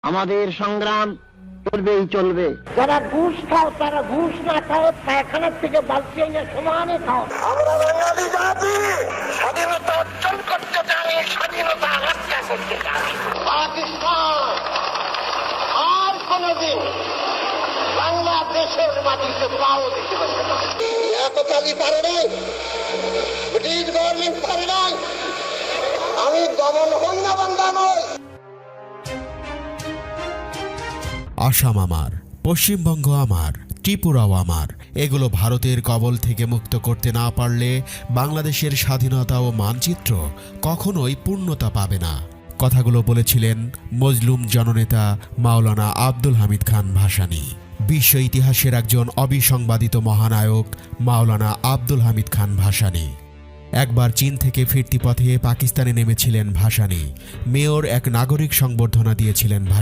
আমাদের সংগ্রাম চলবেই চলবে। যারা ঘুষ খাও তারা ঘুষ না খাও, পায়খানার থেকে বালতি না সমানে খাও। আমরা বাঙালি জাতি স্বাধীনতা অর্জন করতে চাই, স্বাধীনতা রক্ষা করতে চাই। পাকিস্তান আর কোনদিন বাংলাদেশের মাটিতে পাও দিতে পারবে না। এতকালই পারে নাই, ব্রিটিশ গভর্নমেন্ট পারে নাই। আমি দমন হই না, বান্দা নই। আসাম আমার, পশ্চিমবঙ্গ আমার, ত্রিপুরাও আমার। এগুলো ভারতের কবল থেকে মুক্ত করতে না পারলে বাংলাদেশের স্বাধীনতা ও মানচিত্র কখনোই পূর্ণতা পাবে না। কথাগুলো বলেছিলেন মজলুম জননেতা মাওলানা আব্দুল হামিদ খান ভাসানী। বিশ্ব ইতিহাসের একজন অবিসংবাদিত মহানায়ক মাওলানা আব্দুল হামিদ খান ভাসানী। একবার চীন থেকে ফিরতি পথে পাকিস্তানে নেমেছিলেন ভাসানী। মেয়র এক নাগরিক সংবর্ধনা দিয়েছিলেন ভাসানী।